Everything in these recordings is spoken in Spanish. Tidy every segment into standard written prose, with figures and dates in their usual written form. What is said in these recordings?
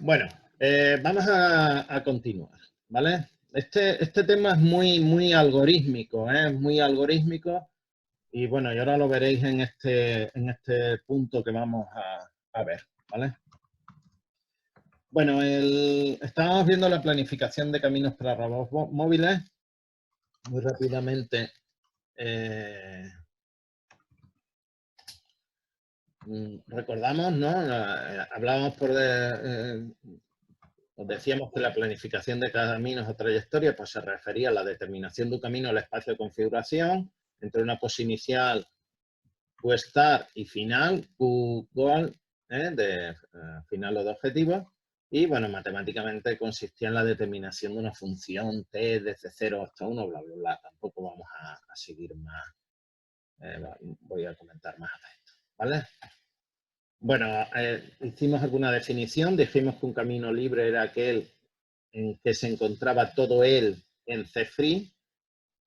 Bueno, vamos a continuar, ¿vale? Este tema es muy algorítmico, ¿eh? Es muy algorítmico y bueno, y ahora lo veréis en este punto que vamos a ver, ¿vale? Bueno, estábamos viendo la planificación de caminos para robots móviles. Muy rápidamente, recordamos, ¿no? Hablábamos os decíamos que la planificación de caminos o trayectorias pues, se refería a la determinación de un camino al espacio de configuración entre una pose inicial, Q-start y final, Q-goal, de final o de objetivo. Y bueno, matemáticamente consistía en la determinación de una función t desde 0 hasta 1, bla, bla, bla. Tampoco vamos a seguir más, voy a comentar más de esto, ¿vale? Bueno, hicimos alguna definición, dijimos que un camino libre era aquel en que se encontraba todo él en C-free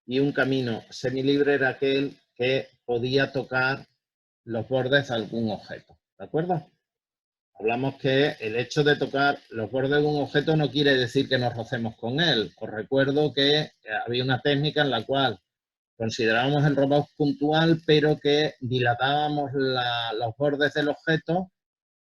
y un camino semilibre era aquel que podía tocar los bordes de algún objeto, ¿de acuerdo? Hablamos que el hecho de tocar los bordes de un objeto no quiere decir que nos rocemos con él. Os recuerdo que había una técnica en la cual considerábamos el robot puntual, pero que dilatábamos los bordes del objeto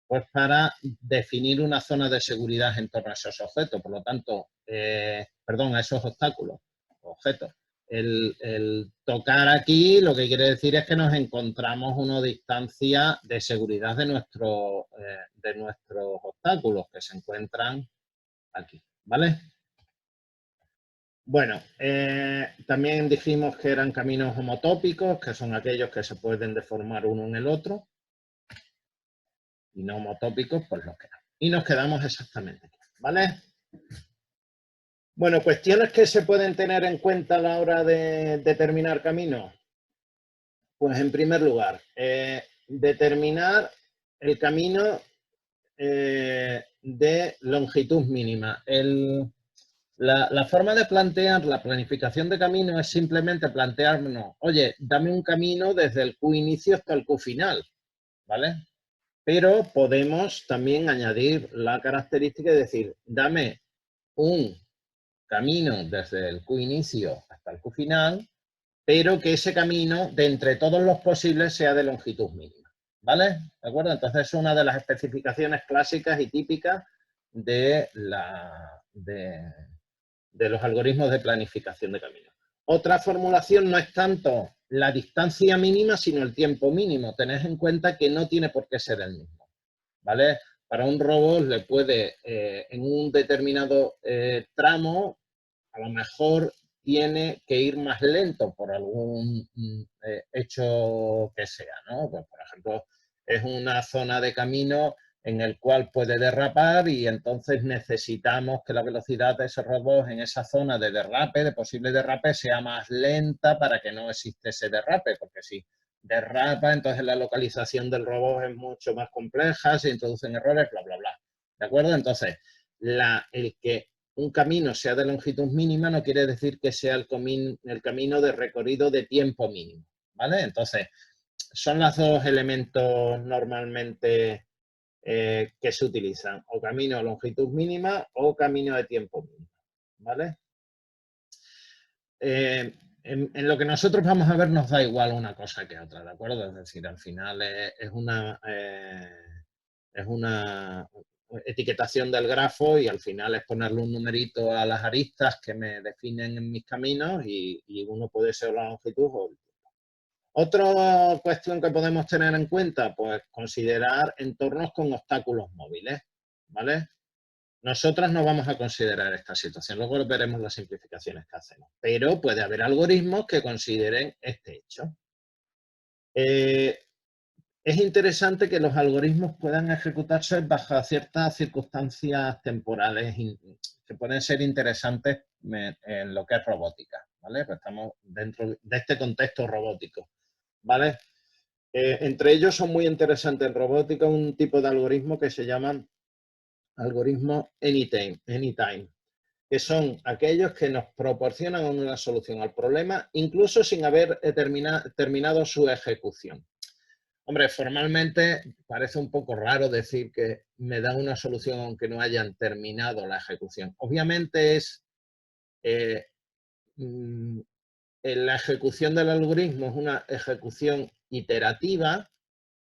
pues para definir una zona de seguridad en torno a esos objetos. Por lo tanto, perdón, a esos obstáculos, objetos. El tocar aquí lo que quiere decir es que nos encontramos una distancia de seguridad de nuestros obstáculos que se encuentran aquí, ¿vale? Bueno, también dijimos que eran caminos homotópicos, que son aquellos que se pueden deformar uno en el otro, y no homotópicos, pues los que no. Y nos quedamos exactamente aquí, ¿vale? Bueno, cuestiones que se pueden tener en cuenta a la hora de determinar caminos. Pues en primer lugar, determinar el camino de longitud mínima. La forma de plantear la planificación de camino es simplemente plantearnos, oye, dame un camino desde el Q inicio hasta el Q final, ¿vale? Pero podemos también añadir la característica de decir, dame un camino desde el Q inicio hasta el Q final, pero que ese camino, de entre todos los posibles, sea de longitud mínima, ¿vale? ¿De acuerdo? Entonces es una de las especificaciones clásicas y típicas de los algoritmos de planificación de caminos. Otra formulación no es tanto la distancia mínima, sino el tiempo mínimo. Tened en cuenta que no tiene por qué ser el mismo, ¿vale? Para un robot le puede, en un determinado tramo, a lo mejor tiene que ir más lento por algún hecho que sea, ¿no? Pues, por ejemplo, es una zona de camino en el cual puede derrapar y entonces necesitamos que la velocidad de ese robot en esa zona de derrape, de posible derrape, sea más lenta para que no exista ese derrape, porque si derrapa, entonces la localización del robot es mucho más compleja, se introducen errores, bla, bla, bla. ¿De acuerdo? Entonces, el que un camino sea de longitud mínima no quiere decir que sea el camino de recorrido de tiempo mínimo, ¿vale? Entonces, son los dos elementos normalmente que se utilizan, o camino de longitud mínima o camino de tiempo mínimo, ¿vale? En lo que nosotros vamos a ver nos da igual una cosa que otra, ¿de acuerdo? Es decir, al final es una etiquetación del grafo y al final es ponerle un numerito a las aristas que me definen en mis caminos y uno puede ser la longitud o el tiempo. Otra cuestión que podemos tener en cuenta, pues considerar entornos con obstáculos móviles, ¿vale? Nosotros no vamos a considerar esta situación, luego veremos las simplificaciones que hacemos, pero puede haber algoritmos que consideren este hecho. Es interesante que los algoritmos puedan ejecutarse bajo ciertas circunstancias temporales que pueden ser interesantes en lo que es robótica, ¿vale? Pues estamos dentro de este contexto robótico, ¿vale? Entre ellos son muy interesantes en robótica un tipo de algoritmo que se llaman algoritmos anytime, que son aquellos que nos proporcionan una solución al problema incluso sin haber terminado su ejecución. Hombre, formalmente parece un poco raro decir que me dan una solución aunque no hayan terminado la ejecución. Obviamente es la ejecución del algoritmo es una ejecución iterativa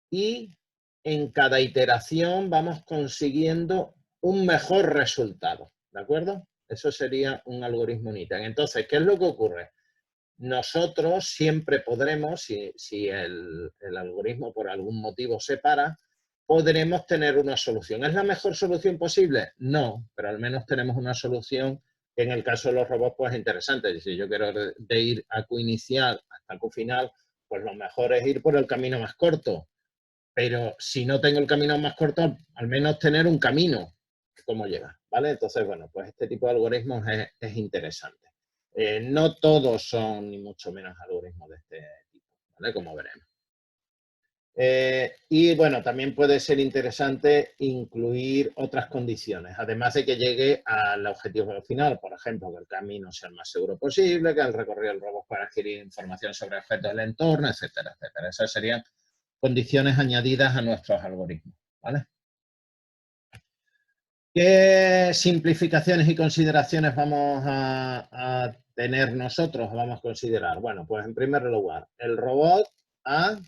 y en cada iteración vamos consiguiendo un mejor resultado, ¿de acuerdo? Eso sería un algoritmo unitario. Entonces, ¿qué es lo que ocurre? Nosotros siempre podremos, si el algoritmo por algún motivo se para, podremos tener una solución. ¿Es la mejor solución posible? No, pero al menos tenemos una solución que en el caso de los robots pues es interesante. Si yo quiero de ir a Q inicial hasta Q final, pues lo mejor es ir por el camino más corto. Pero si no tengo el camino más corto, al menos tener un camino, cómo llegar, ¿vale? Entonces, bueno, pues este tipo de algoritmos es interesante. No todos son, ni mucho menos, algoritmos de este tipo, ¿vale? Como veremos. Y bueno, también puede ser interesante incluir otras condiciones, además de que llegue al objetivo final, por ejemplo, que el camino sea el más seguro posible, que al recorrer el robot pueda adquirir información sobre objetos del entorno, etcétera, etcétera. Esas serían condiciones añadidas a nuestros algoritmos, ¿vale? ¿Qué simplificaciones y consideraciones vamos a tener nosotros, vamos a considerar? Bueno, pues en primer lugar, el robot A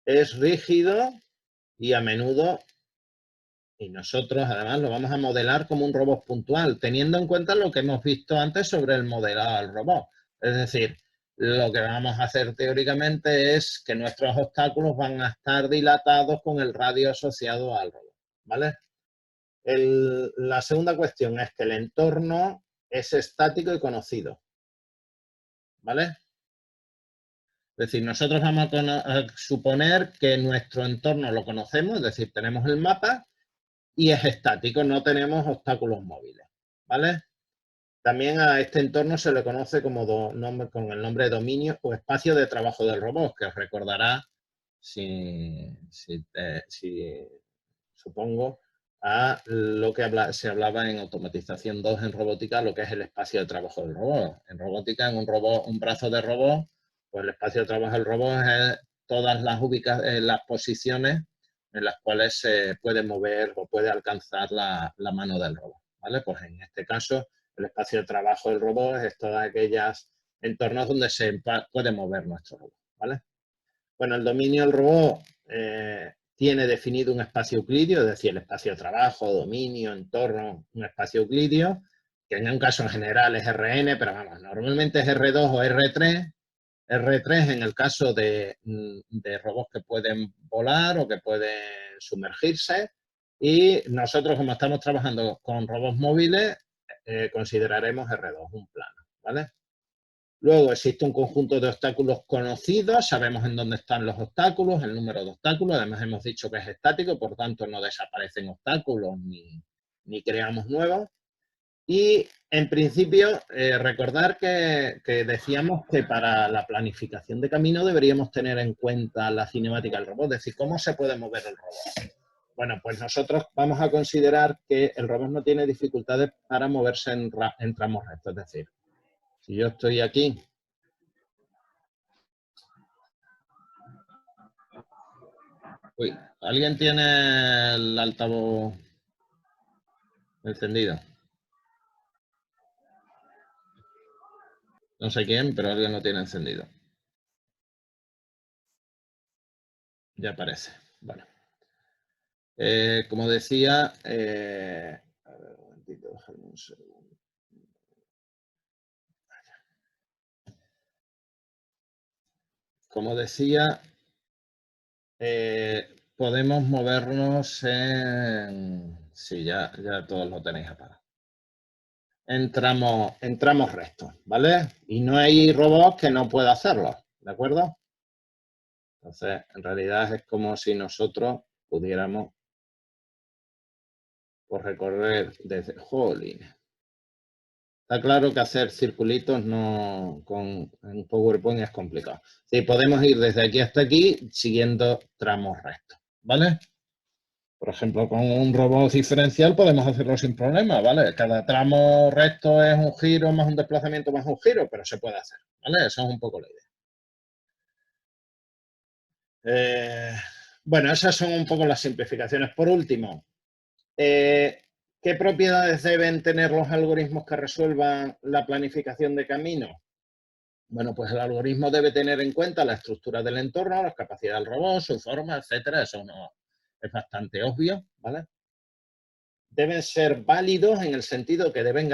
es rígido y a menudo, y nosotros además lo vamos a modelar como un robot puntual, teniendo en cuenta lo que hemos visto antes sobre el modelado del robot. Es decir, lo que vamos a hacer teóricamente es que nuestros obstáculos van a estar dilatados con el radio asociado al robot, ¿vale? La segunda cuestión es que el entorno es estático y conocido, ¿vale? Es decir, nosotros vamos a suponer que nuestro entorno lo conocemos, es decir, tenemos el mapa y es estático, no tenemos obstáculos móviles, ¿vale? También a este entorno se le conoce como con el nombre de dominio o espacio de trabajo del robot, que os recordará, si supongo, a lo que se hablaba en automatización 2 en robótica, lo que es el espacio de trabajo del robot. En robótica, en un brazo de robot, pues el espacio de trabajo del robot es todas las posiciones en las cuales se puede mover o puede alcanzar la mano del robot, ¿vale? Pues en este caso, el espacio de trabajo del robot es todas aquellas entornos donde se puede mover nuestro robot, ¿vale? Bueno, el dominio del robot tiene definido un espacio euclidio, es decir, el espacio de trabajo, dominio, entorno, un espacio euclidio, que en un caso en general es Rn, pero vamos, normalmente es R2 o R3. R3 en el caso de robots que pueden volar o que pueden sumergirse. Y nosotros, como estamos trabajando con robots móviles, consideraremos R2, un plano, ¿vale? Luego existe un conjunto de obstáculos conocidos, sabemos en dónde están los obstáculos, el número de obstáculos, además hemos dicho que es estático, por tanto no desaparecen obstáculos ni creamos nuevos. Y en principio, recordar que decíamos que para la planificación de camino deberíamos tener en cuenta la cinemática del robot, es decir, cómo se puede mover el robot. Bueno, pues nosotros vamos a considerar que el robot no tiene dificultades para moverse en tramos rectos, es decir, si yo estoy aquí. Uy, ¿alguien tiene el altavoz encendido? No sé quién, pero alguien lo tiene encendido. Ya aparece. Bueno. Como decía, a ver, un momentito, déjame un segundo. Como decía, podemos movernos en... Sí, ya todos lo tenéis apagado. Entramos rectos, ¿vale? Y no hay robot que no pueda hacerlo, ¿de acuerdo? Entonces, en realidad es como si nosotros pudiéramos por recorrer desde... Jolín. Está claro que hacer circulitos en PowerPoint es complicado. Sí, podemos ir desde aquí hasta aquí siguiendo tramos rectos, ¿vale? Por ejemplo, con un robot diferencial podemos hacerlo sin problema, ¿vale? Cada tramo recto es un giro más un desplazamiento más un giro, pero se puede hacer, ¿vale? Eso es un poco la idea. Bueno, esas son un poco las simplificaciones. Por último, ¿qué propiedades deben tener los algoritmos que resuelvan la planificación de caminos? Bueno, pues el algoritmo debe tener en cuenta la estructura del entorno, las capacidades del robot, su forma, etcétera. Eso no es bastante obvio, ¿vale? Deben ser válidos en el sentido que deben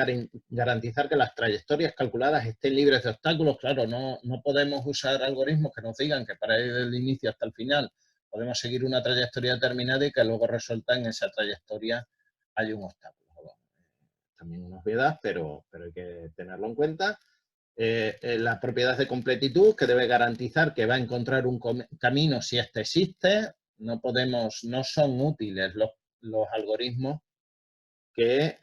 garantizar que las trayectorias calculadas estén libres de obstáculos. Claro, no podemos usar algoritmos que nos digan que para ir del inicio hasta el final podemos seguir una trayectoria determinada y que luego resulta en esa trayectoria hay un obstáculo. Bueno, también una obviedad, pero hay que tenerlo en cuenta. Las propiedades de completitud, que debe garantizar que va a encontrar un camino si éste existe. No son útiles los algoritmos que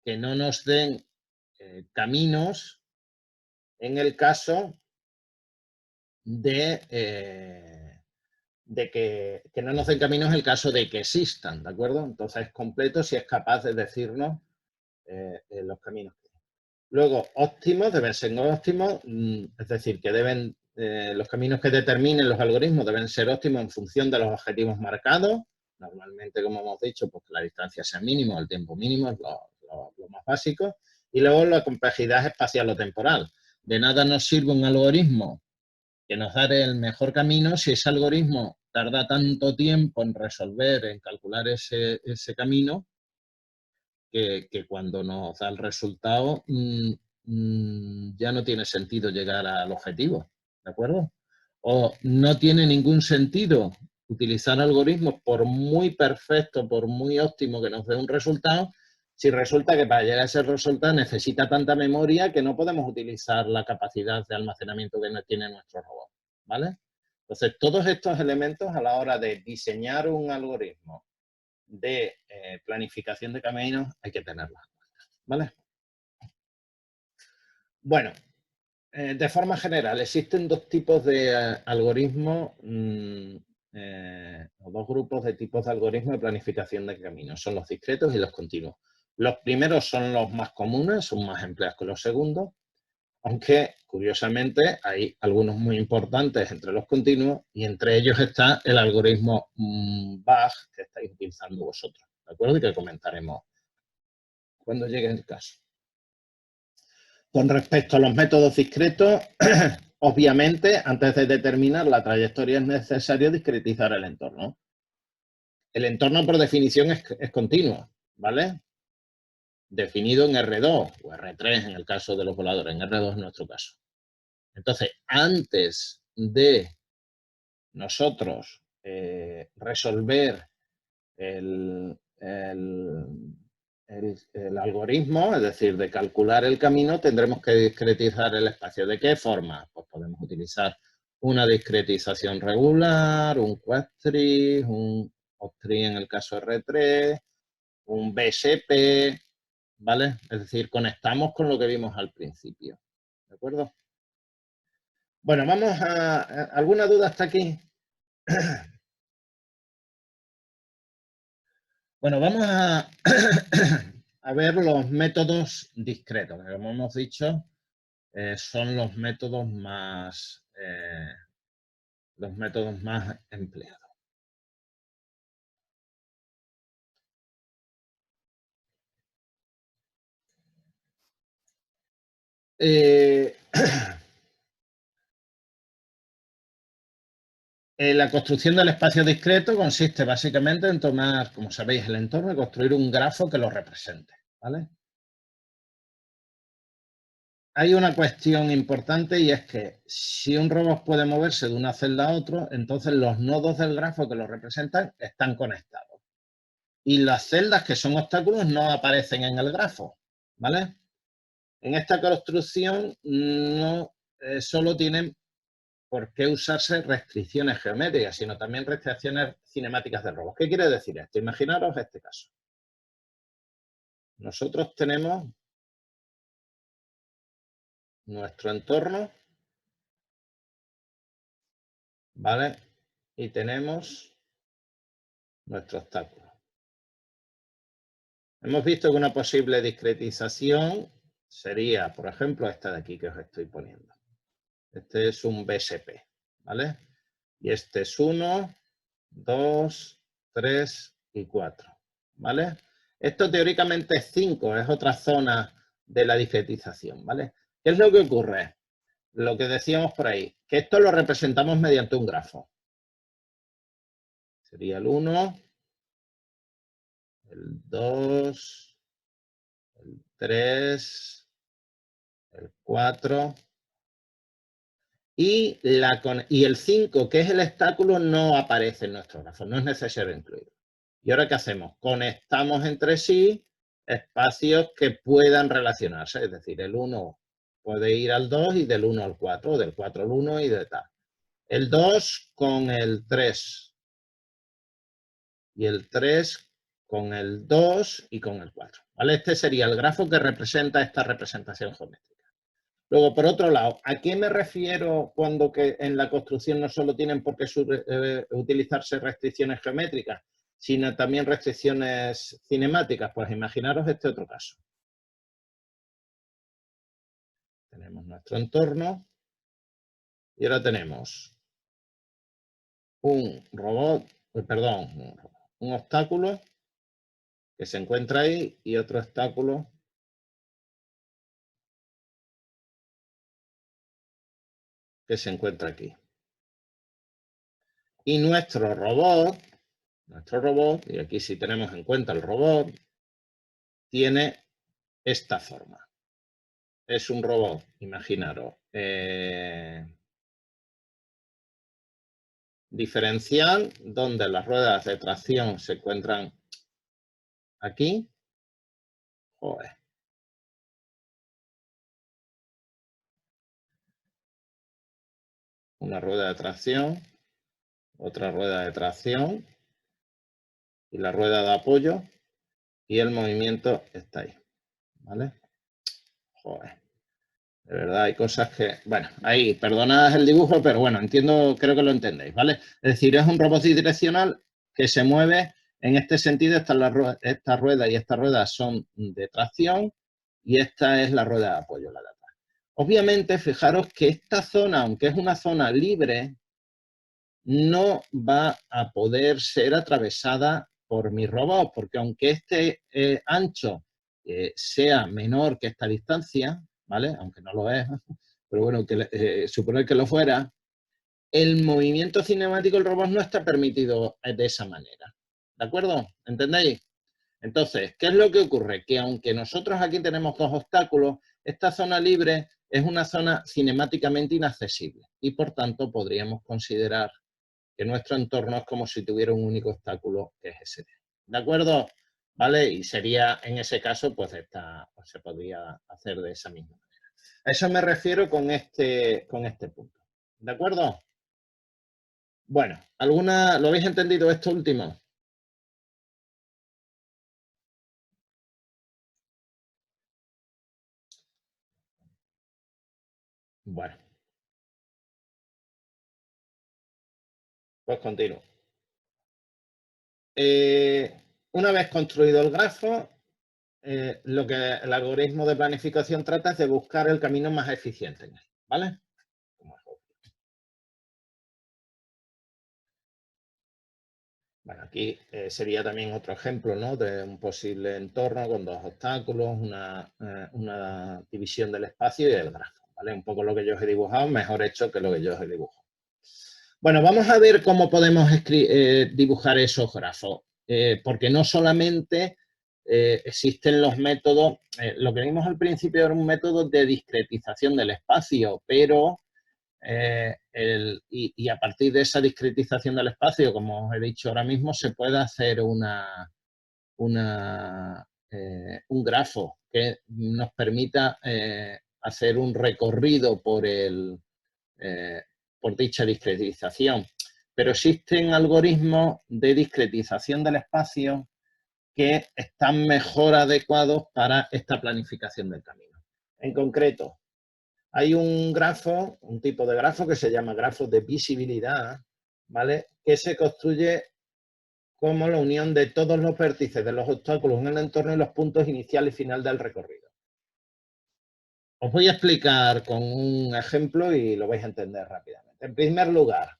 que no nos den caminos en el caso de que no nos den caminos en el caso de que existan, ¿de acuerdo? Entonces, completo si es capaz de decirnos los caminos. Luego, óptimos, deben ser óptimos, es decir, que los caminos que determinen los algoritmos deben ser óptimos en función de los objetivos marcados. Normalmente, como hemos dicho, pues que la distancia sea mínima, el tiempo mínimo es lo más básico. Y luego la complejidad espacial o temporal. De nada nos sirve un algoritmo que nos da el mejor camino si ese algoritmo tarda tanto tiempo en resolver, en calcular ese camino, que cuando nos da el resultado ya no tiene sentido llegar al objetivo, ¿de acuerdo? O no tiene ningún sentido utilizar algoritmos por muy perfecto, por muy óptimo que nos dé un resultado, si resulta que para llegar a ese resultado necesita tanta memoria que no podemos utilizar la capacidad de almacenamiento que tiene nuestro robot, ¿vale? Entonces, todos estos elementos a la hora de diseñar un algoritmo de planificación de caminos hay que tenerlas, ¿vale? Bueno, de forma general, existen dos tipos de algoritmos o dos grupos de tipos de algoritmos de planificación de caminos. Son los discretos y los continuos. Los primeros son los más comunes, son más empleados que los segundos, aunque, curiosamente, hay algunos muy importantes entre los continuos y entre ellos está el algoritmo BAG que estáis utilizando vosotros, ¿de acuerdo? Y que comentaremos cuando llegue el caso. Con respecto a los métodos discretos, obviamente, antes de determinar la trayectoria es necesario discretizar el entorno. El entorno, por definición, es continuo, ¿vale? Definido en R2 o R3 en el caso de los voladores, en R2 en nuestro caso. Entonces, antes de nosotros resolver el algoritmo, es decir, de calcular el camino, tendremos que discretizar el espacio. ¿De qué forma? Pues podemos utilizar una discretización regular, un quadtree, un octree en el caso R3, un BSP, ¿vale? Es decir, conectamos con lo que vimos al principio, ¿de acuerdo? Bueno, vamos a... ¿Alguna duda hasta aquí? Bueno, vamos a ver los métodos discretos, que como hemos dicho, son los métodos más empleados. La construcción del espacio discreto consiste básicamente en tomar, como sabéis, el entorno y construir un grafo que lo represente, ¿vale? Hay una cuestión importante y es que si un robot puede moverse de una celda a otra, entonces los nodos del grafo que lo representan están conectados. Y las celdas que son obstáculos no aparecen en el grafo, ¿vale? En esta construcción no solo tienen por qué usarse restricciones geométricas, sino también restricciones cinemáticas de robot. ¿Qué quiere decir esto? Imaginaros este caso. Nosotros tenemos nuestro entorno, ¿vale? Y tenemos nuestro obstáculo. Hemos visto que una posible discretización sería, por ejemplo, esta de aquí que os estoy poniendo. Este es un BSP, ¿vale? Y este es 1, 2, 3 y 4, ¿vale? Esto teóricamente es 5, es otra zona de la discretización, ¿vale? ¿Qué es lo que ocurre? Lo que decíamos por ahí, que esto lo representamos mediante un grafo. Sería el 1, el 2, el 3, el 4 y el 5, que es el estáculo, no aparece en nuestro grafo, no es necesario incluirlo. ¿Y ahora qué hacemos? Conectamos entre sí espacios que puedan relacionarse, es decir, el 1 puede ir al 2 y del 1 al 4, o del 4 al 1 y de tal. El 2 con el 3 y el 3 con el 2 y con el 4. ¿Vale? Este sería el grafo que representa esta representación geométrica. Luego, por otro lado, ¿a qué me refiero cuando que en la construcción no solo tienen por qué utilizarse restricciones geométricas, sino también restricciones cinemáticas? Pues imaginaros este otro caso. Tenemos nuestro entorno y ahora tenemos un robot, perdón, un obstáculo que se encuentra ahí y otro obstáculo que se encuentra aquí. Y nuestro robot, y aquí sí tenemos en cuenta el robot, tiene esta forma. Es un robot, imaginaros, diferencial, donde las ruedas de tracción se encuentran aquí. Joder. Una rueda de tracción, otra rueda de tracción y la rueda de apoyo y el movimiento está ahí, ¿vale? Joder. De verdad, hay cosas que... Bueno, ahí, perdonad el dibujo, pero bueno, entiendo, creo que lo entendéis, ¿vale? Es decir, es un robot bidireccional que se mueve en este sentido. Esta rueda y esta rueda son de tracción y esta es la rueda de apoyo, la de atrás. Obviamente, fijaros que esta zona, aunque es una zona libre, no va a poder ser atravesada por mi robot, porque aunque este ancho sea menor que esta distancia, ¿vale? Aunque no lo es, pero bueno, suponer que lo fuera, el movimiento cinemático del robot no está permitido de esa manera. ¿De acuerdo? ¿Entendéis? Entonces, ¿qué es lo que ocurre? Que aunque nosotros aquí tenemos dos obstáculos, esta zona libre es una zona cinemáticamente inaccesible y por tanto podríamos considerar que nuestro entorno es como si tuviera un único obstáculo que es ese. ¿De acuerdo? ¿Vale? Y sería, en ese caso, pues se podría hacer de esa misma manera. A eso me refiero con este punto. ¿De acuerdo? Bueno, ¿lo habéis entendido esto último? Bueno, pues continúo. Una vez construido el grafo, lo que el algoritmo de planificación trata es de buscar el camino más eficiente en él, ¿vale? Bueno, aquí sería también otro ejemplo, ¿no? De un posible entorno con dos obstáculos, una división del espacio y el grafo, ¿vale? Un poco lo que yo os he dibujado, mejor hecho que lo que yo os he dibujado. Bueno, vamos a ver cómo podemos dibujar esos grafos, porque no solamente existen los métodos, lo que vimos al principio era un método de discretización del espacio, pero y a partir de esa discretización del espacio, como os he dicho ahora mismo, se puede hacer un grafo que nos permita hacer un recorrido por dicha discretización. Pero existen algoritmos de discretización del espacio que están mejor adecuados para esta planificación del camino. En concreto, hay un grafo, un tipo de grafo que se llama grafo de visibilidad, ¿vale? Que se construye como la unión de todos los vértices de los obstáculos en el entorno y los puntos inicial y final del recorrido. Os voy a explicar con un ejemplo y lo vais a entender rápidamente. En primer lugar,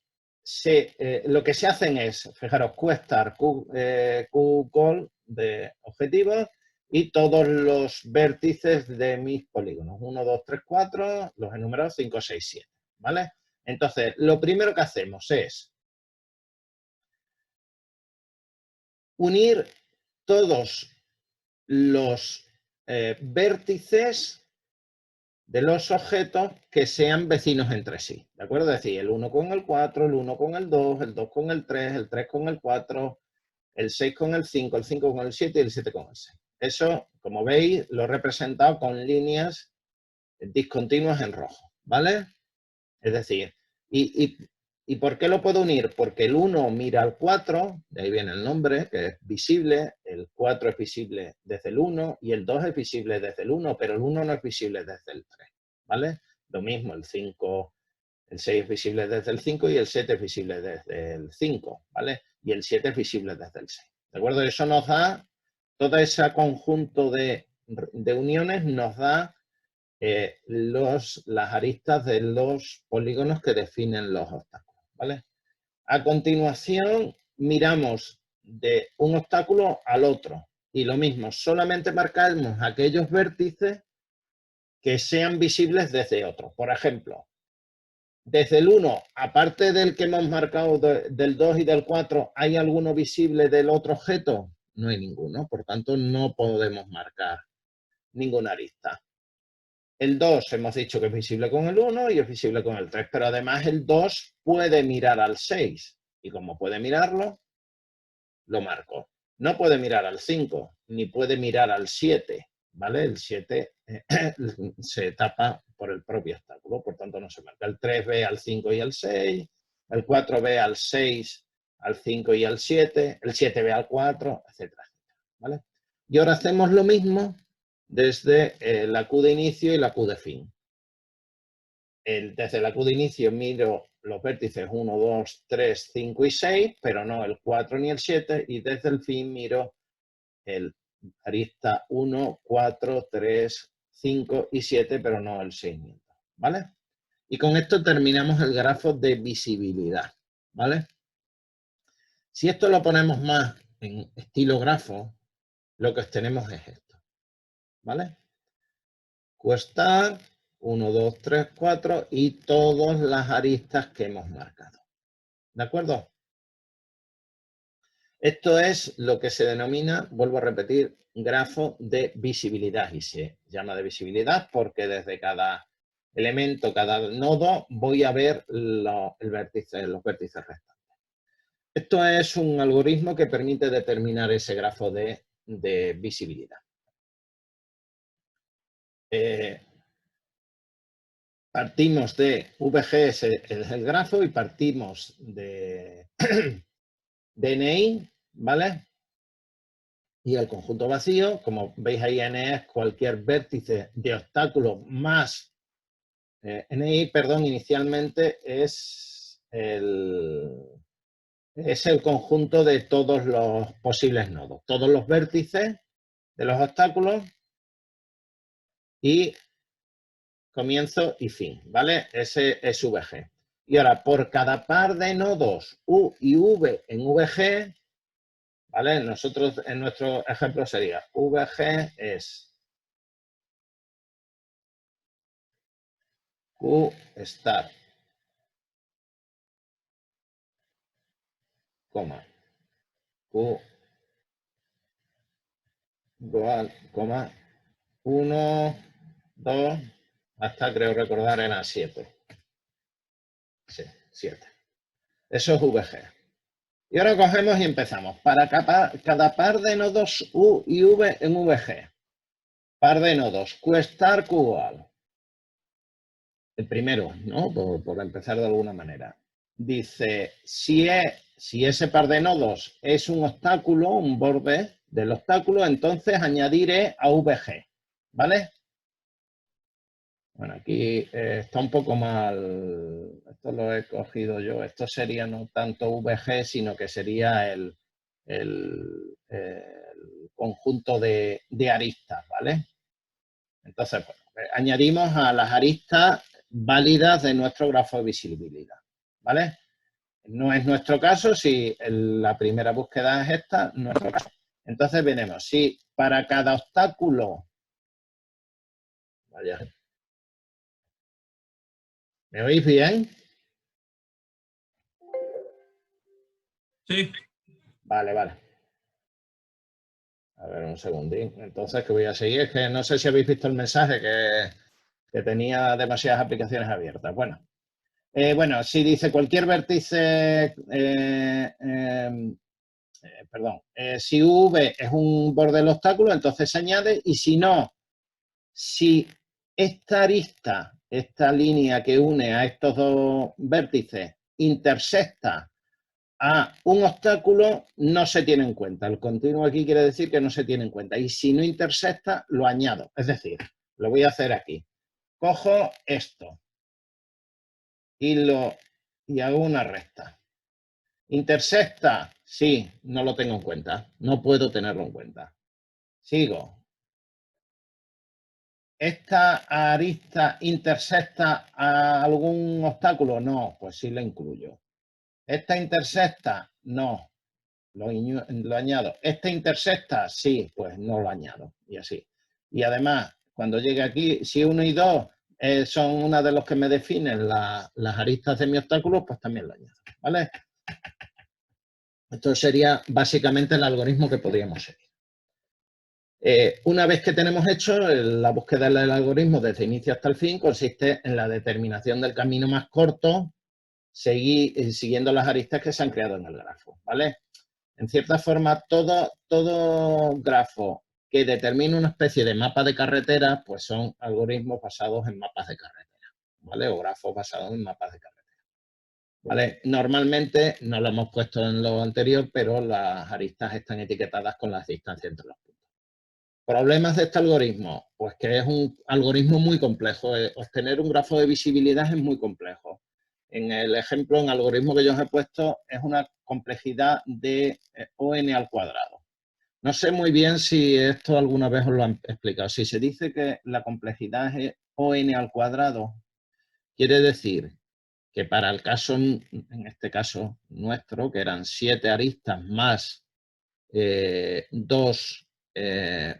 lo que se hacen es, fijaros, QStar, QCall de objetivos y todos los vértices de mis polígonos. 1, 2, 3, 4, los enumerados 5, 6, 7. ¿Vale? Entonces, lo primero que hacemos es unir todos los vértices de los objetos que sean vecinos entre sí, ¿de acuerdo? Es decir, el 1 con el 4, el 1 con el 2 con el 3 con el 4, el 6 con el 5, el 5 con el 7 y el 7 con el 6. Eso, como veis, lo he representado con líneas discontinuas en rojo, ¿vale? Es decir, ¿y por qué lo puedo unir? Porque el 1 mira al 4, de ahí viene el nombre, que es visible, el 4 es visible desde el 1 y el 2 es visible desde el 1, pero el 1 no es visible desde el 3, ¿vale? Lo mismo, el 5, el 6 es visible desde el 5 y el 7 es visible desde el 5, ¿vale? Y el 7 es visible desde el 6, ¿de acuerdo? Eso nos da, todo ese conjunto de uniones nos da las aristas de los polígonos que definen los obstáculos, ¿vale? A continuación, miramos de un obstáculo al otro y lo mismo, solamente marcamos aquellos vértices que sean visibles desde otro. Por ejemplo, desde el 1, aparte del que hemos marcado del 2 y del 4, ¿hay alguno visible del otro objeto? No hay ninguno, por tanto no podemos marcar ninguna arista. El 2 hemos dicho que es visible con el 1 y es visible con el 3, pero además el 2 puede mirar al 6 y como puede mirarlo, lo marco. No puede mirar al 5 ni puede mirar al 7, ¿vale? El 7 se tapa por el propio obstáculo, por tanto no se marca. El 3 ve al 5 y al 6, el 4 ve al 6, al 5 y al 7, el 7 ve al 4, etcétera, ¿vale? Y ahora hacemos lo mismo desde la Q de inicio y la Q de fin. Desde la Q de inicio miro los vértices 1, 2, 3, 5 y 6, pero no el 4 ni el 7, y desde el fin miro el arista 1, 4, 3, 5 y 7, pero no el 6, ¿vale? Y con esto terminamos el grafo de visibilidad, ¿vale? Si esto lo ponemos más en estilo grafo, lo que obtenemos es esto, ¿vale? QStar, 1, 2, 3, 4 y todas las aristas que hemos marcado. ¿De acuerdo? Esto es lo que se denomina, vuelvo a repetir, grafo de visibilidad. Y se llama de visibilidad porque desde cada elemento, cada nodo, voy a ver los vértices restantes. Esto es un algoritmo que permite determinar ese grafo de visibilidad. Partimos de VG, es el grafo, y partimos de DNI, ¿vale? Y el conjunto vacío, como veis ahí, N es cualquier vértice de obstáculo más NI, perdón, inicialmente es el conjunto de todos los posibles nodos, todos los vértices de los obstáculos y comienzo y fin, ¿vale? Ese es VG. Y ahora, por cada par de nodos U y V en VG, ¿vale? Nosotros, en nuestro ejemplo sería VG es QStar, coma, Q igual, coma, 1, 2, hasta creo recordar eran 7. Sí, 7. Eso es VG. Y ahora cogemos y empezamos. Para cada par de nodos U y V en VG. Par de nodos, QStar, QUal. El primero, ¿no? Por empezar de alguna manera. Dice, si ese par de nodos es un obstáculo, un borde del obstáculo, entonces añadiré a VG, ¿vale? Bueno, aquí está un poco mal, esto lo he cogido yo, esto sería no tanto VG, sino que sería el conjunto de aristas, ¿vale? Entonces, bueno, añadimos a las aristas válidas de nuestro grafo de visibilidad, ¿vale? No es nuestro caso, si la primera búsqueda es esta, no es nuestro caso. Entonces veremos si para cada obstáculo, vaya, ¿me oís bien? Sí. Vale, vale. A ver, un segundín. Entonces, que voy a seguir. Es que no sé si habéis visto el mensaje que tenía demasiadas aplicaciones abiertas. Bueno, si dice cualquier vértice, perdón, si V es un borde del obstáculo, entonces se añade, y si no, si esta arista, esta línea que une a estos dos vértices, intersecta a un obstáculo, no se tiene en cuenta. El continuo aquí quiere decir que no se tiene en cuenta. Y si no intersecta, lo añado. Es decir, lo voy a hacer aquí. Cojo esto y hago una recta. ¿Intersecta? Sí, no lo tengo en cuenta. No puedo tenerlo en cuenta. Sigo. ¿Esta arista intersecta a algún obstáculo? No, pues sí la incluyo. ¿Esta intersecta? No, lo añado. ¿Esta intersecta? Sí, pues no lo añado. Y así. Y además, cuando llegue aquí, si 1 y 2 son una de los que me definen las aristas de mi obstáculo, pues también lo añado. ¿Vale? Esto sería básicamente el algoritmo que podríamos seguir. Una vez que tenemos hecho la búsqueda del algoritmo desde inicio hasta el fin, consiste en la determinación del camino más corto, siguiendo las aristas que se han creado en el grafo, ¿vale? En cierta forma, todo grafo que determine una especie de mapa de carretera, pues son algoritmos basados en mapas de carretera, ¿vale? O grafos basados en mapas de carretera, ¿vale? Normalmente, no lo hemos puesto en lo anterior, pero las aristas están etiquetadas con las distancias entre los puntos. ¿Problemas de este algoritmo? Pues que es un algoritmo muy complejo. Obtener un grafo de visibilidad es muy complejo. En el ejemplo, en el algoritmo que yo os he puesto, es una complejidad de ON al cuadrado. No sé muy bien si esto alguna vez os lo han explicado. Si se dice que la complejidad es ON al cuadrado, quiere decir que para el caso, en este caso nuestro, que eran 7 aristas más 2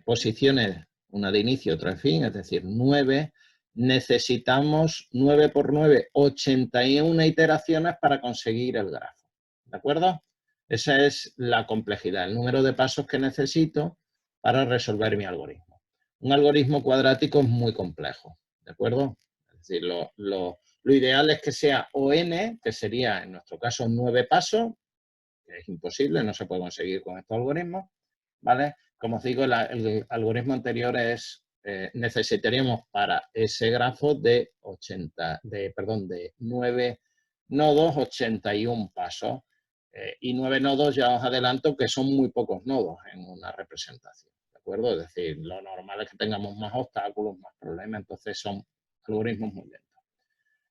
posiciones, una de inicio, otra de fin, es decir, 9, necesitamos 9 por 9, 81 iteraciones para conseguir el grafo. ¿De acuerdo? Esa es la complejidad, el número de pasos que necesito para resolver mi algoritmo. Un algoritmo cuadrático es muy complejo, ¿de acuerdo? Es decir, lo ideal es que sea ON, que sería en nuestro caso 9 pasos, que es imposible, no se puede conseguir con estos algoritmos, ¿vale? Como os digo, el algoritmo anterior es, necesitaríamos para ese grafo de 9 nodos, 81 pasos. Y 9 nodos ya os adelanto que son muy pocos nodos en una representación, ¿de acuerdo? Es decir, lo normal es que tengamos más obstáculos, más problemas, entonces son algoritmos muy lentos.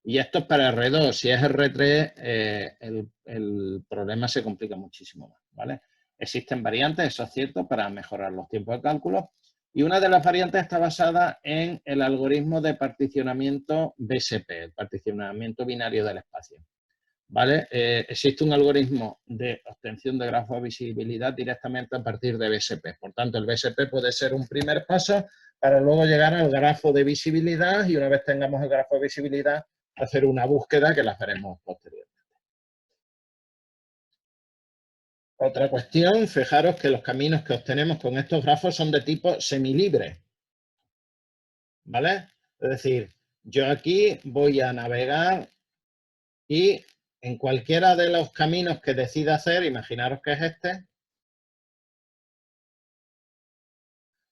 Y esto es para R2. Si es R3, el problema se complica muchísimo más, ¿vale? Existen variantes, eso es cierto, para mejorar los tiempos de cálculo. Y una de las variantes está basada en el algoritmo de particionamiento BSP, el particionamiento binario del espacio, ¿vale? Existe un algoritmo de obtención de grafo de visibilidad directamente a partir de BSP. Por tanto, el BSP puede ser un primer paso para luego llegar al grafo de visibilidad y una vez tengamos el grafo de visibilidad, hacer una búsqueda que la haremos posteriormente. Otra cuestión, fijaros que los caminos que obtenemos con estos grafos son de tipo semilibre, ¿vale? Es decir, yo aquí voy a navegar y en cualquiera de los caminos que decida hacer, imaginaros que es este,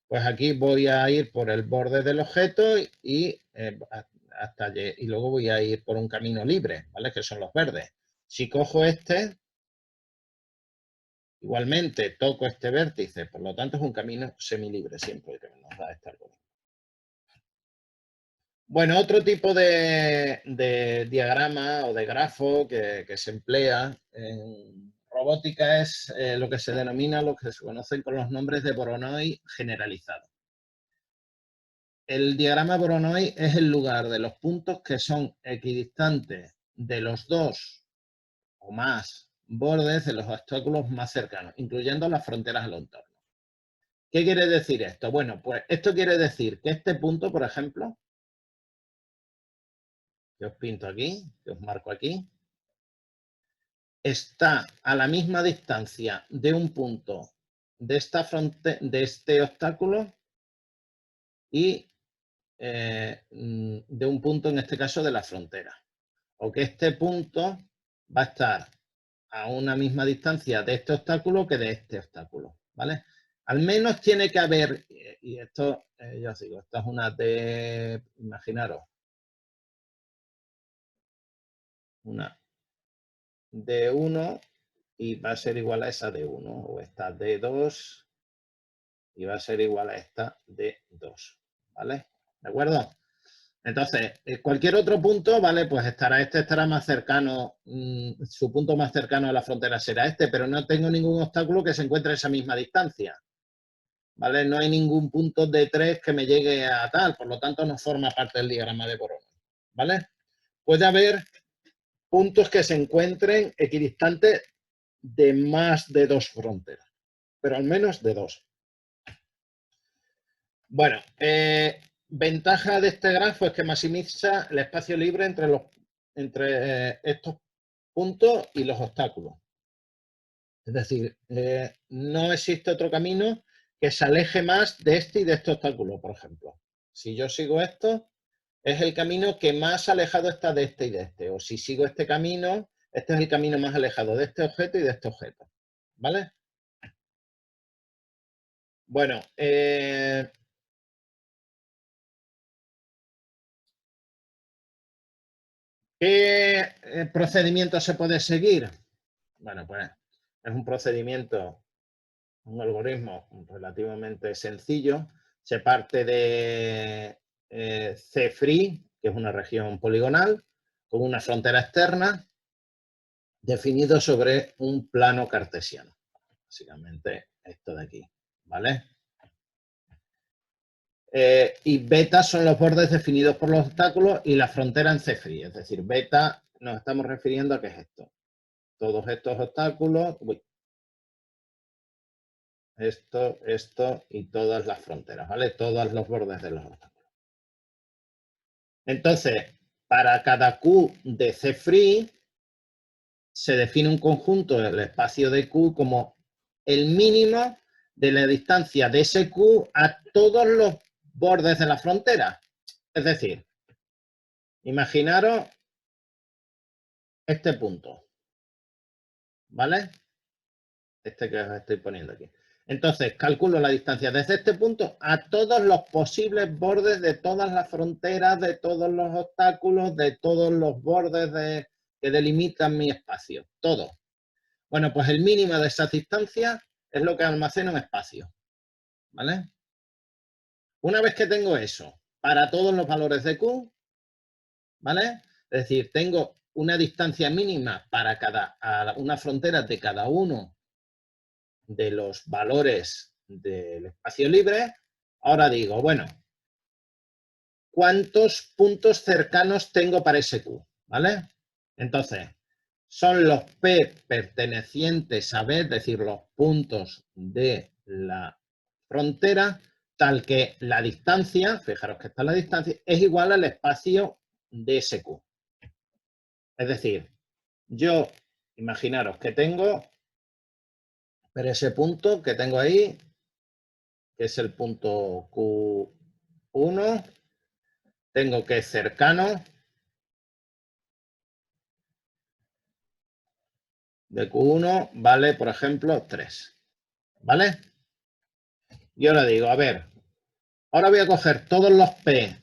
pues aquí voy a ir por el borde del objeto y hasta allí, y luego voy a ir por un camino libre, ¿vale? Que son los verdes. Si cojo este, igualmente toco este vértice, por lo tanto es un camino semilibre siempre el que nos da este algoritmo. Bueno, otro tipo de diagrama o de grafo que se emplea en robótica es lo que se denomina, lo que se conocen con los nombres de Voronoi generalizado. el diagrama Voronoi es el lugar de los puntos que son equidistantes de los dos o más bordes de los obstáculos más cercanos, incluyendo las fronteras del entorno. ¿Qué quiere decir esto? Bueno, pues esto quiere decir que este punto, por ejemplo, que os pinto aquí, que os marco aquí, está a la misma distancia de un punto de este obstáculo y de un punto, en este caso, de la frontera. O que este punto va a estar a una misma distancia de este obstáculo que de este obstáculo, ¿vale? Al menos tiene que haber, y esto, ya os digo, esta es una de, imaginaros, una de 1 y va a ser igual a esa de 1, o esta de 2 y va a ser igual a esta de 2, ¿vale? ¿De acuerdo? Entonces, cualquier otro punto, ¿vale? Pues estará más cercano, su punto más cercano a la frontera será este, pero no tengo ningún obstáculo que se encuentre a esa misma distancia, ¿vale? No hay ningún punto de 3 que me llegue a tal, por lo tanto no forma parte del diagrama de Voronoi, ¿vale? Puede haber puntos que se encuentren equidistantes de más de 2 fronteras, pero al menos de 2. Bueno, ventaja de este grafo es que maximiza el espacio libre entre estos puntos y los obstáculos. Es decir, no existe otro camino que se aleje más de este y de este obstáculo, por ejemplo. Si yo sigo esto, es el camino que más alejado está de este y de este. O si sigo este camino, este es el camino más alejado de este objeto y de este objeto. ¿Vale? Bueno, ¿qué procedimiento se puede seguir? Bueno, pues es un procedimiento, un algoritmo relativamente sencillo. Se parte de C-free, que es una región poligonal, con una frontera externa, definido sobre un plano cartesiano. Básicamente esto de aquí, ¿vale? Y beta son los bordes definidos por los obstáculos y la frontera en C-free. Es decir, beta nos estamos refiriendo a qué es esto. Todos estos obstáculos, esto y todas las fronteras, ¿vale? Todos los bordes de los obstáculos. Entonces, para cada Q de C-free, se define un conjunto del espacio de Q como el mínimo de la distancia de ese Q a todos los bordes de la frontera. Es decir, imaginaros este punto, ¿vale? Este que os estoy poniendo aquí. Entonces, calculo la distancia desde este punto a todos los posibles bordes de todas las fronteras, de todos los obstáculos, de todos los bordes que delimitan mi espacio. Todo. Bueno, pues el mínimo de esa distancia es lo que almacena un espacio. ¿Vale? Una vez que tengo eso, para todos los valores de Q, ¿vale? Es decir, tengo una distancia mínima para una frontera de cada uno de los valores del espacio libre. Ahora digo, bueno, ¿cuántos puntos cercanos tengo para ese Q? ¿Vale? Entonces, son los P pertenecientes a B, es decir, los puntos de la frontera, tal que la distancia, fijaros que está la distancia, es igual al espacio de ese Q. Es decir, yo, imaginaros que tengo, pero ese punto que tengo ahí, que es el punto Q1, tengo que cercano de Q1 vale, por ejemplo, 3. ¿Vale? Y ahora digo, a ver, ahora voy a coger todos los P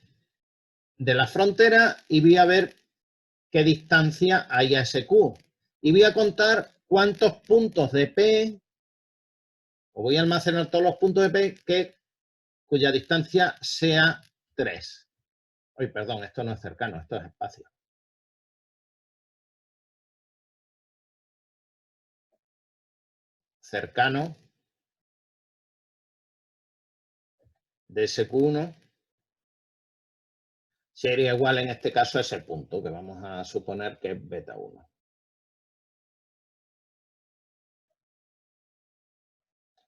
de la frontera y voy a ver qué distancia hay a ese Q. Y voy a contar cuántos puntos de P, o voy a almacenar todos los puntos de P cuya distancia sea 3. Uy, perdón, esto no es cercano, esto es espacio. Cercano de ese Q1 sería igual en este caso a ese punto, que vamos a suponer que es beta 1.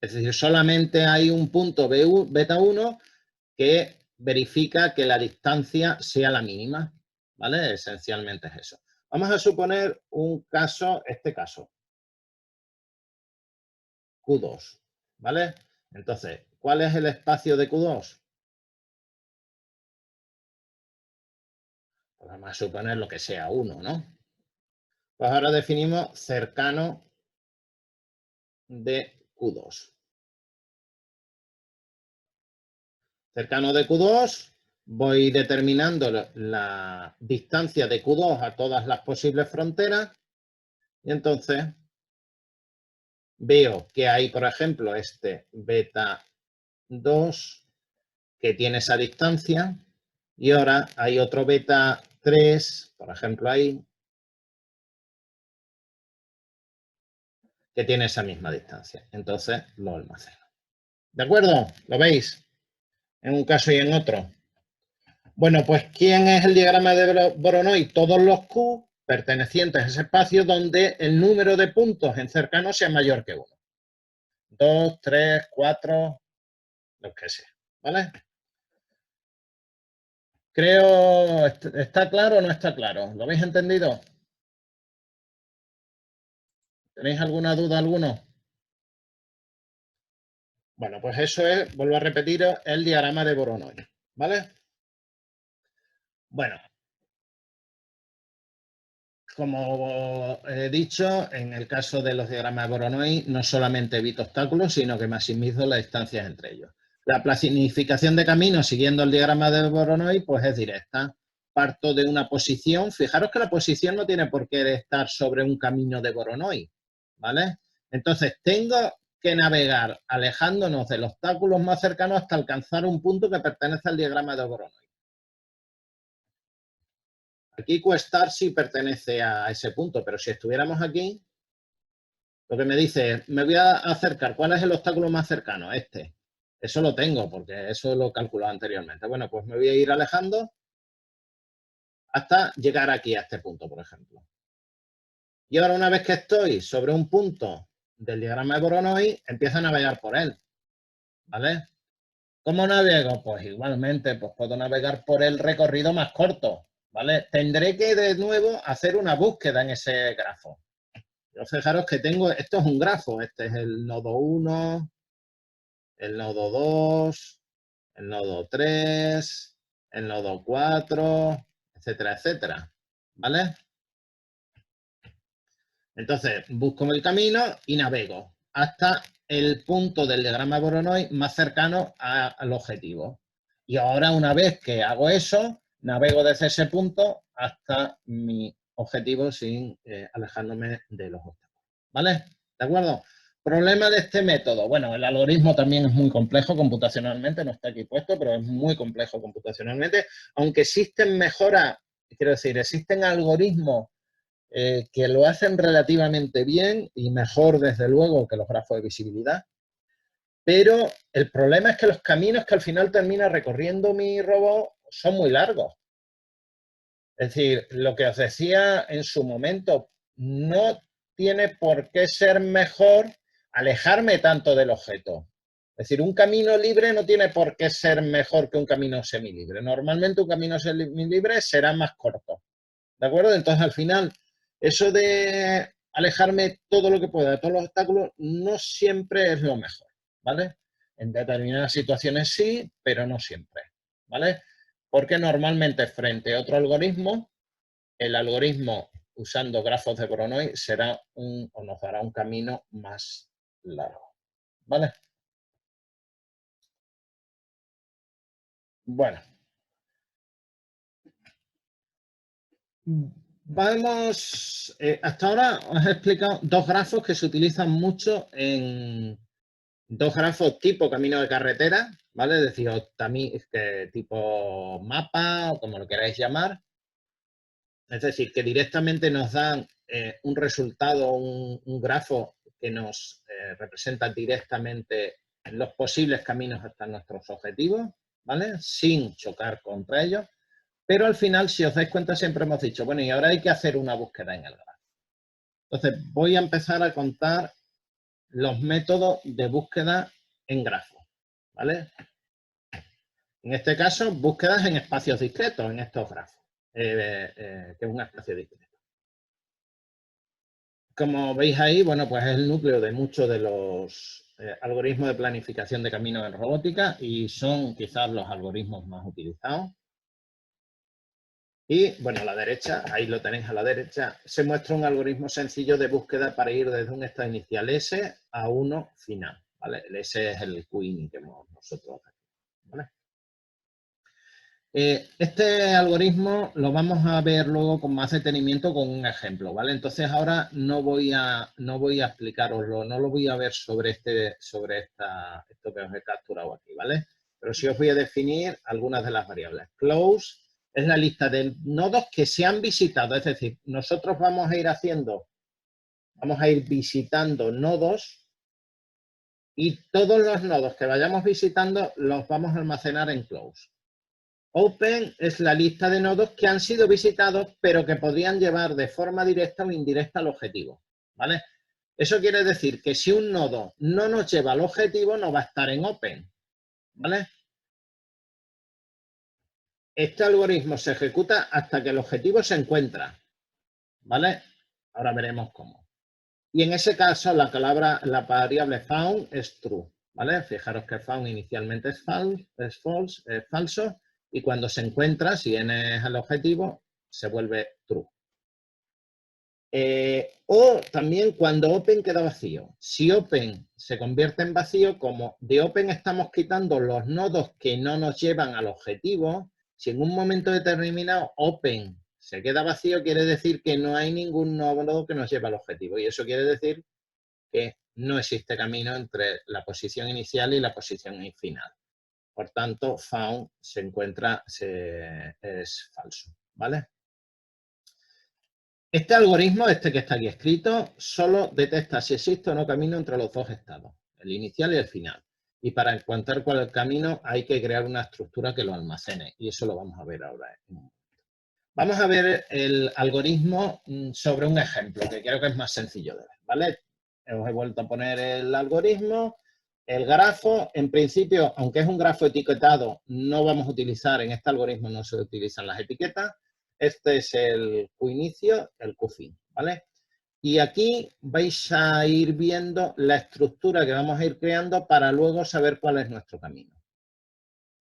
Es decir, solamente hay un punto beta 1 que verifica que la distancia sea la mínima, ¿vale? Esencialmente es eso. Vamos a suponer un caso, este caso, Q2, ¿vale? Entonces, ¿cuál es el espacio de Q2? Pues vamos a suponer lo que sea 1, ¿no? Pues ahora definimos cercano de Q2. Cercano de Q2, voy determinando la distancia de Q2 a todas las posibles fronteras y entonces veo que hay, por ejemplo, este beta 2 que tiene esa distancia y ahora hay otro beta 3, por ejemplo, ahí, que tiene esa misma distancia. Entonces lo almaceno. ¿De acuerdo? ¿Lo veis? En un caso y en otro. Bueno, pues ¿quién es el diagrama de Voronoi? Todos los Q pertenecientes a ese espacio donde el número de puntos en cercano sea mayor que 1. 2, 3, 4, lo que sea. ¿Vale? Creo, ¿está claro o no está claro? ¿Lo habéis entendido? ¿Tenéis alguna duda alguno? Bueno, pues eso es, vuelvo a repetir, el diagrama de Voronoi. ¿Vale? Bueno, como he dicho, en el caso de los diagramas de Voronoi, no solamente evito obstáculos, sino que maximizo las distancias entre ellos. La planificación de caminos siguiendo el diagrama de Voronoi, pues es directa. Parto de una posición. Fijaros que la posición no tiene por qué estar sobre un camino de Voronoi, ¿vale? Entonces, tengo que navegar alejándonos del obstáculo más cercano hasta alcanzar un punto que pertenece al diagrama de Voronoi. Aquí Questar sí pertenece a ese punto, pero si estuviéramos aquí, lo que me dice es, me voy a acercar, ¿cuál es el obstáculo más cercano? Este. Eso lo tengo, porque eso lo he calculado anteriormente. Bueno, pues me voy a ir alejando hasta llegar aquí a este punto, por ejemplo. Y ahora una vez que estoy sobre un punto del diagrama de Voronoi, empiezo a navegar por él, ¿vale? ¿Cómo navego? Pues igualmente, pues puedo navegar por el recorrido más corto, ¿vale? Tendré que de nuevo hacer una búsqueda en ese grafo. Pero fijaros que tengo, esto es un grafo, este es el nodo 1, el nodo 2, el nodo 3, el nodo 4, etcétera, etcétera, ¿vale? Entonces, busco el camino y navego hasta el punto del diagrama de Voronoi más cercano al objetivo. Y ahora, una vez que hago eso, navego desde ese punto hasta mi objetivo sin alejándome de los obstáculos. ¿Vale? ¿De acuerdo? Problema de este método. Bueno, el algoritmo también es muy complejo computacionalmente, no está aquí puesto, pero es muy complejo computacionalmente. Aunque existen mejoras, quiero decir, existen algoritmos que lo hacen relativamente bien y mejor, desde luego, que los grafos de visibilidad. Pero el problema es que los caminos que al final termina recorriendo mi robot son muy largos. Es decir, lo que os decía en su momento, no tiene por qué ser mejor alejarme tanto del objeto. Es decir, un camino libre no tiene por qué ser mejor que un camino semilibre. Normalmente un camino semilibre será más corto. ¿De acuerdo? Entonces, al final, eso de alejarme todo lo que pueda de todos los obstáculos no siempre es lo mejor, ¿vale? En determinadas situaciones sí, pero no siempre, ¿vale? Porque normalmente frente a otro algoritmo, el algoritmo usando grafos de Voronoi será o nos dará un camino más largo, ¿vale? Bueno. Vamos, hasta ahora os he explicado dos grafos que se utilizan mucho en dos grafos tipo camino de carretera, ¿vale? Es decir, tipo mapa o como lo queráis llamar. Es decir, que directamente nos dan un resultado, un grafo que nos representa directamente los posibles caminos hasta nuestros objetivos, ¿vale? Sin chocar contra ellos. Pero al final, si os dais cuenta, siempre hemos dicho, bueno, y ahora hay que hacer una búsqueda en el grafo. Entonces, voy a empezar a contar los métodos de búsqueda en grafo, ¿vale? En este caso, búsquedas en espacios discretos, en estos grafos, que es un espacio discreto. Como veis ahí, bueno, pues es el núcleo de muchos de los algoritmos de planificación de caminos en robótica y son quizás los algoritmos más utilizados. Y, bueno, a la derecha, ahí lo tenéis a la derecha, se muestra un algoritmo sencillo de búsqueda para ir desde un estado inicial S a uno final, ¿vale? El S es el queen que hemos nosotros aquí, ¿vale? Este algoritmo lo vamos a ver luego con más detenimiento con un ejemplo, ¿vale? Entonces ahora no voy a explicaroslo, no lo voy a ver sobre esto que os he capturado aquí, ¿vale? Pero sí os voy a definir algunas de las variables. Close es la lista de nodos que se han visitado, es decir, nosotros vamos a ir visitando nodos y todos los nodos que vayamos visitando los vamos a almacenar en close. Open es la lista de nodos que han sido visitados, pero que podrían llevar de forma directa o indirecta al objetivo, ¿vale? Eso quiere decir que si un nodo no nos lleva al objetivo, no va a estar en Open, ¿vale? Este algoritmo se ejecuta hasta que el objetivo se encuentra, ¿vale? Ahora veremos cómo. Y en ese caso, la variable found es true, ¿vale? Fijaros que found inicialmente es falso, y cuando se encuentra, si n es el objetivo, se vuelve true. O también cuando open queda vacío. Si open se convierte en vacío, como de open estamos quitando los nodos que no nos llevan al objetivo, si en un momento determinado open se queda vacío, quiere decir que no hay ningún nodo que nos lleve al objetivo. Y eso quiere decir que no existe camino entre la posición inicial y la posición final. Por tanto, found es falso, ¿vale? Este algoritmo, que está aquí escrito, solo detecta si existe o no camino entre los dos estados, el inicial y el final. Y para encontrar cuál es el camino hay que crear una estructura que lo almacene. Y eso lo vamos a ver ahora. Vamos a ver el algoritmo sobre un ejemplo, que creo que es más sencillo de ver, ¿vale? Os he vuelto a poner el algoritmo. El grafo, en principio, aunque es un grafo etiquetado, no vamos a utilizar, en este algoritmo no se utilizan las etiquetas. Este es el Q-inicio, el Q-fin, ¿vale? Y aquí vais a ir viendo la estructura que vamos a ir creando para luego saber cuál es nuestro camino,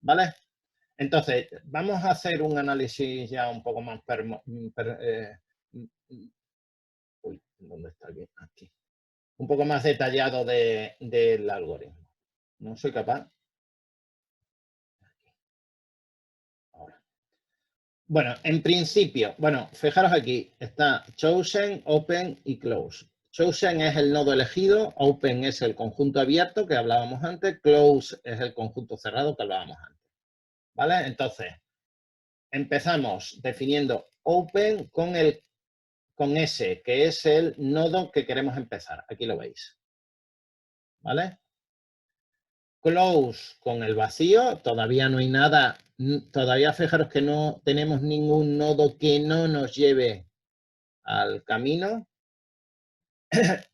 ¿vale? Entonces, vamos a hacer un análisis ya un poco más ¿dónde está aquí? Aquí. Un poco más detallado del algoritmo. No soy capaz. Ahora. Bueno, en principio, fijaros aquí, está chosen, open y close. Chosen es el nodo elegido, open es el conjunto abierto que hablábamos antes, close es el conjunto cerrado que hablábamos antes. ¿Vale? Entonces, empezamos definiendo open con S, que es el nodo que queremos empezar. Aquí lo veis. ¿Vale? Close con el vacío, todavía no hay nada, todavía fijaros que no tenemos ningún nodo que no nos lleve al camino.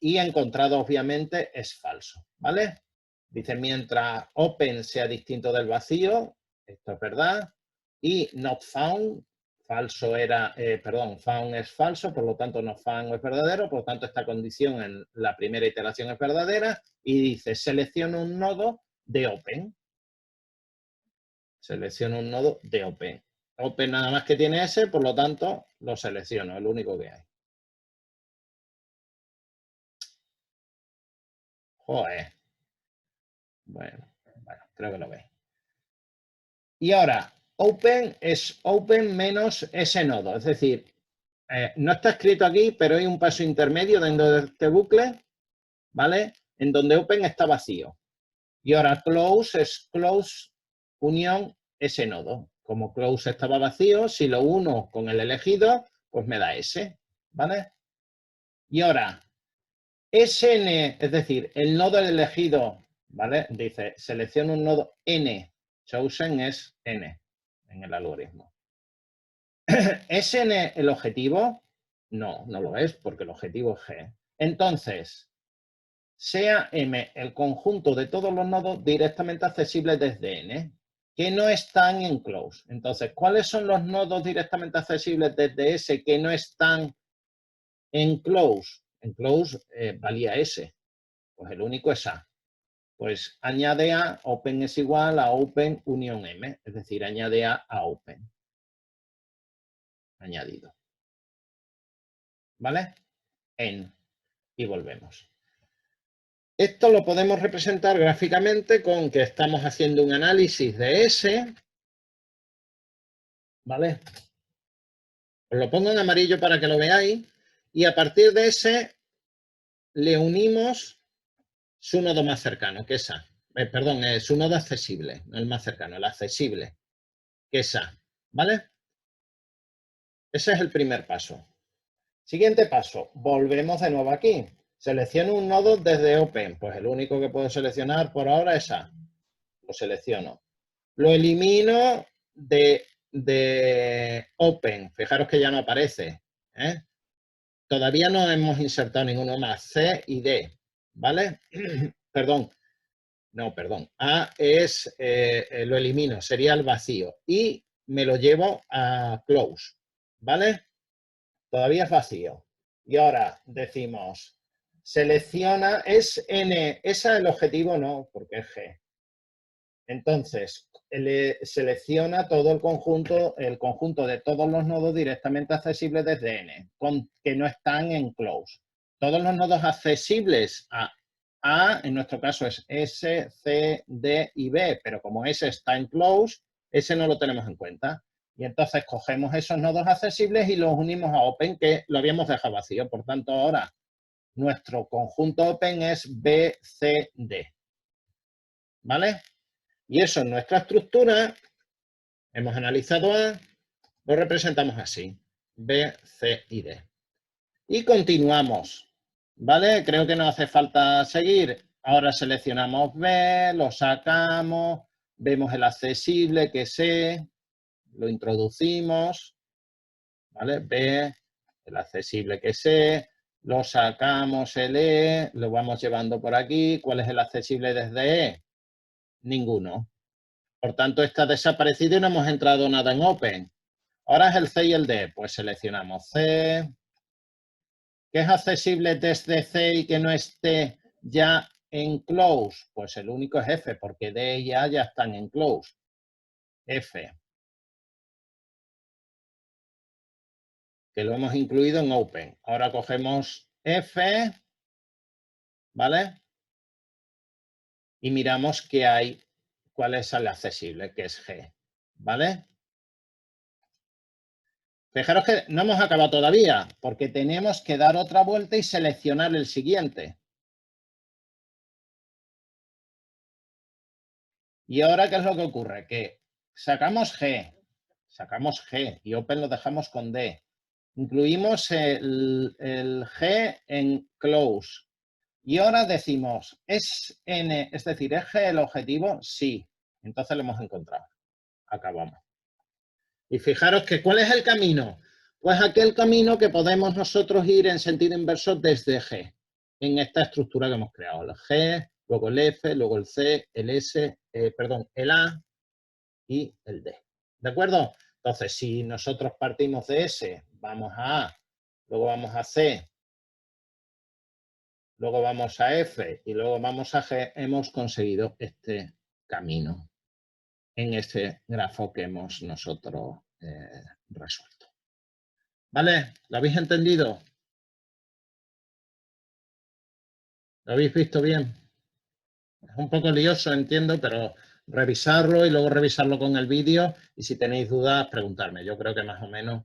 Y encontrado obviamente es falso, ¿vale? Dice, mientras open sea distinto del vacío, esto es verdad, y not found, found es falso, por lo tanto not found es verdadero, por lo tanto esta condición en la primera iteración es verdadera, y dice, selecciono un nodo de open. Selecciono un nodo de open. Open nada más que tiene S, por lo tanto lo selecciono, el único que hay. Joder. Bueno, creo que lo veis. Y ahora, open es open menos ese nodo. Es decir, no está escrito aquí, pero hay un paso intermedio dentro de este bucle, ¿vale? En donde open está vacío. Y ahora close es close unión ese nodo. Como close estaba vacío, si lo uno con el elegido, pues me da ese, ¿vale? Y ahora, Sn, es decir, el nodo elegido, ¿vale? Dice, selecciono un nodo n, chosen es n en el algoritmo. ¿Es n el objetivo? No, no lo es, porque el objetivo es G. Entonces, sea M el conjunto de todos los nodos directamente accesibles desde N, que no están en close. Entonces, ¿cuáles son los nodos directamente accesibles desde S que no están en close? En close valía S. Pues el único es A. Pues añade A, open es igual a open unión M, es decir, añade A open. Añadido. ¿Vale? En. Y volvemos. Esto lo podemos representar gráficamente con que estamos haciendo un análisis de S. ¿Vale? Os lo pongo en amarillo para que lo veáis. Y a partir de S le unimos su nodo más cercano, que es A. Perdón, su nodo accesible, no el más cercano, el accesible, que es A. ¿Vale? Ese es el primer paso. Siguiente paso, volvemos de nuevo aquí. Selecciono un nodo desde Open. Pues el único que puedo seleccionar por ahora es A. Lo selecciono. Lo elimino de Open. Fijaros que ya no aparece. Todavía no hemos insertado ninguno más. C y D. ¿Vale? Perdón. No, perdón. A es, lo elimino, sería el vacío. Y me lo llevo a Close. ¿Vale? Todavía es vacío. Y ahora decimos, selecciona, es N, ¿esa es el objetivo? No, porque es G. Entonces, selecciona todo el conjunto de todos los nodos directamente accesibles desde N, que no están en close. Todos los nodos accesibles a, en nuestro caso es S, C, D y B, pero como S está en close, ese no lo tenemos en cuenta. Y entonces cogemos esos nodos accesibles y los unimos a Open, que lo habíamos dejado vacío. Por tanto, ahora nuestro conjunto Open es B, C, D. ¿Vale? Y eso en nuestra estructura, hemos analizado A, lo representamos así, B, C y D. Y continuamos, ¿vale? Creo que no hace falta seguir. Ahora seleccionamos B, lo sacamos, vemos el accesible que es E, lo introducimos, ¿vale? B, el accesible que es E, lo sacamos el E, lo vamos llevando por aquí. ¿Cuál es el accesible desde E? Ninguno. Por tanto, está desaparecido y no hemos entrado nada en Open. Ahora es el C y el D. Pues seleccionamos C. ¿Qué es accesible desde C y que no esté ya en Close? Pues el único es F, porque D y A ya están en Close. F. Que lo hemos incluido en Open. Ahora cogemos F, ¿vale? Y miramos qué hay, cuál es el accesible, que es G, ¿vale? Fijaros que no hemos acabado todavía, porque tenemos que dar otra vuelta y seleccionar el siguiente. Y ahora, ¿qué es lo que ocurre? Que sacamos G y Open lo dejamos con D. Incluimos el G en Close. Y ahora decimos, ¿es N, es decir, es G el objetivo? Sí. Entonces lo hemos encontrado. Acabamos. Y fijaros que ¿cuál es el camino? Pues aquel camino que podemos nosotros ir en sentido inverso desde G, en esta estructura que hemos creado. El G, luego el F, luego el C, el S, el A y el D. ¿De acuerdo? Entonces, si nosotros partimos de S, vamos a A, luego vamos a C, luego vamos a F y luego vamos a G, hemos conseguido este camino en este grafo que hemos nosotros resuelto. ¿Vale? ¿Lo habéis entendido? ¿Lo habéis visto bien? Es un poco lioso, entiendo, pero revisarlo y luego revisarlo con el vídeo y si tenéis dudas, preguntarme. Yo creo que más o menos...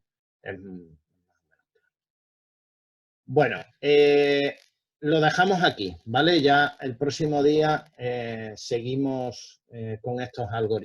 Bueno, lo dejamos aquí, ¿vale? Ya el próximo día seguimos con estos algoritmos.